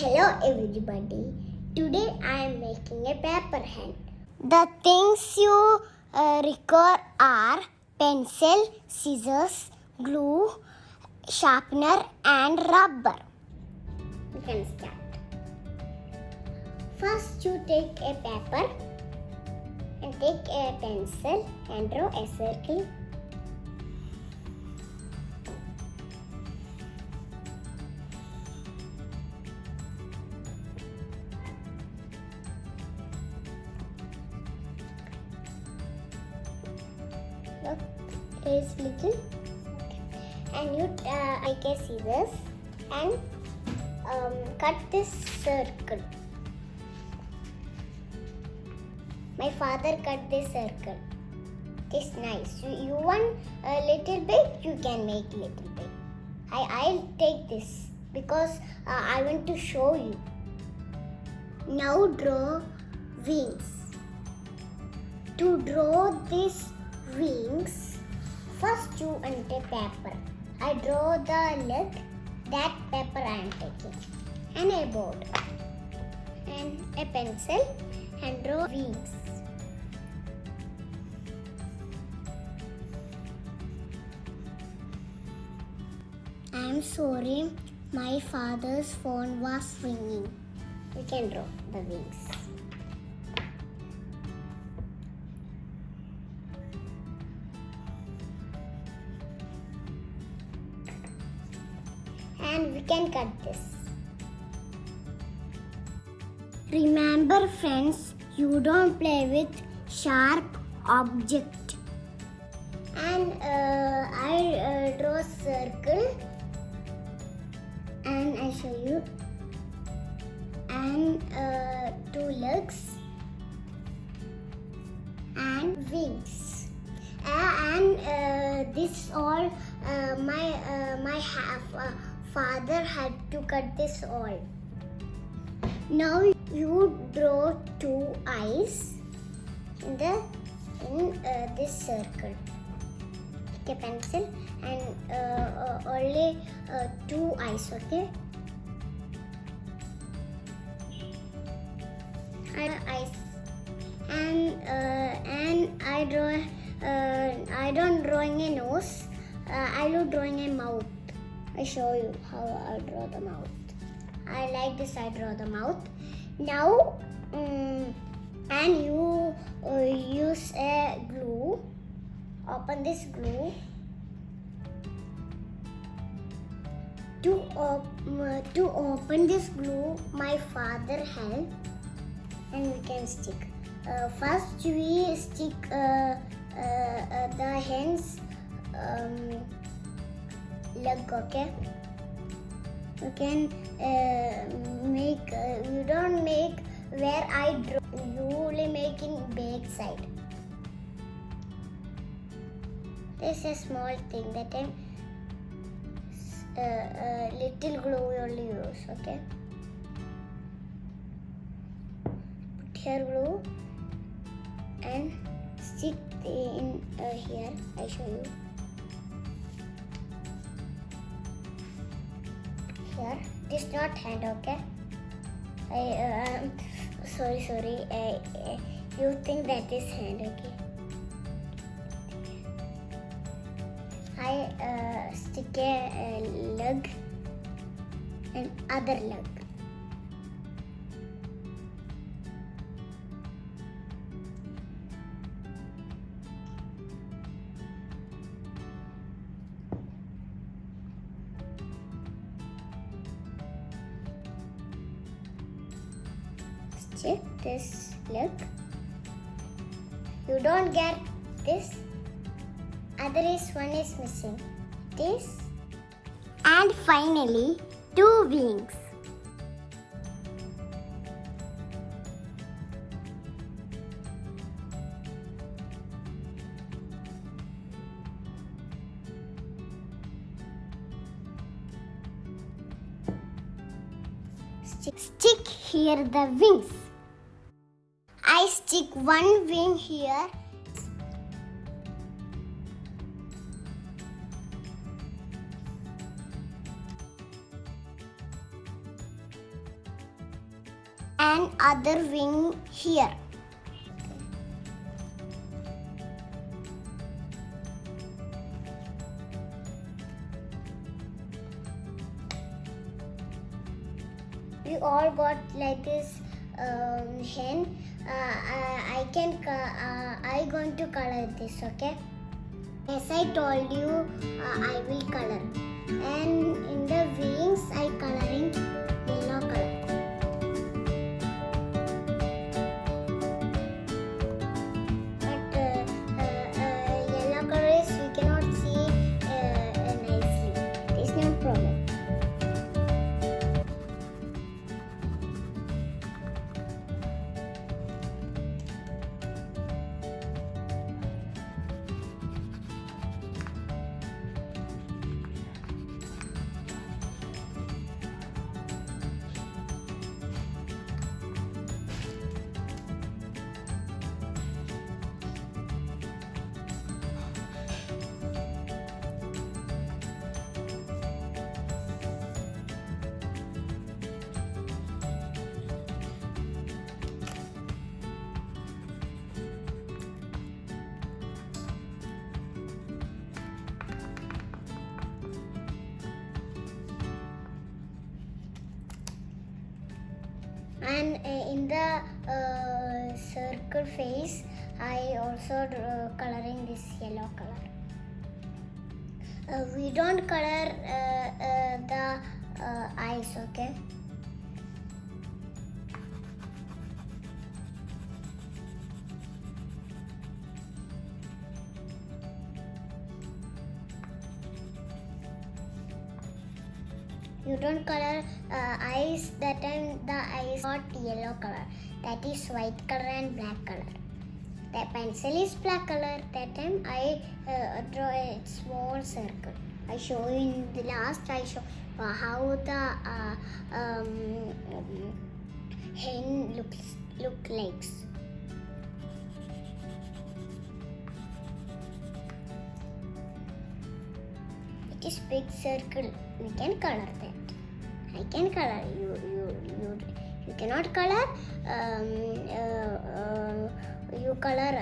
Hello everybody. Today I am making a paper hand. The things you require are pencil, scissors, glue, sharpener and rubber. We can start. First you take a paper and take a pencil and draw a circle. Look, it is little. And you take a scissors and cut this circle. My father cut this circle. It is nice. You want a little bit, you can make little bit. I'll take this because I want to show you. Now draw wings. To draw these wings, first you enter paper. I draw the leg, that paper I am taking, and a board, and a pencil, and draw wings. I am sorry, my father's phone was ringing. We can draw the wings. And we can cut this. Remember friends, you don't play with sharp object. And I draw a circle and I show you. And two legs and wings. And this all my father had to cut this all. Now you draw two eyes in this circle. Take a pencil and only two eyes. Okay. Eyes and I draw. I don't drawing a nose. I do drawing a mouth. I show you how I draw the mouth. I like this. I draw the mouth. Now, and you use a glue. Open this glue. To open this glue, my father helped, and we can stick. First, we stick the hen's leg. Okay. You can make. You don't make where I draw. You only make in back side. This is a small thing that little glue we only use. Okay. Put here glue and stick in here. I show you. Here, it is not hand. Okay. Sorry. You think that is hand. Okay. I stick a leg and other leg. Stick this leg. You don't get this. One is missing. This. And finally, two wings. Stick here the wings. I stick one wing here. and other wing here. We all got like this hen. I going to color this, okay? As I told you, I will color. And in the wings, I coloring yellow color. But yellow color is we cannot see nicely. It's no problem. And in the circle face, I also coloring this yellow color. We don't color the eyes, okay? You don't color eyes. That time the eyes got yellow color. That is white color and black color. The pencil is black color. That time I draw a small circle. I show in the last. I show how the hen look like. It is big circle. We can color that. I can color. You cannot color. You color.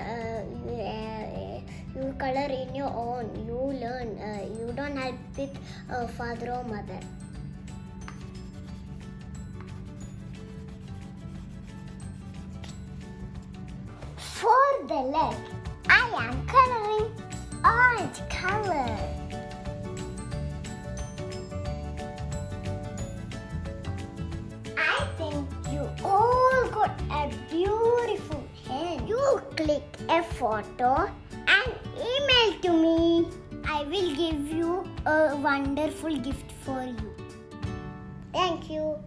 You color in your own. You learn. You don't help with father or mother. For the leg, I am coloring orange color. I think you all got a beautiful hen. You click a photo and email to me. I will give you a wonderful gift for you. Thank you.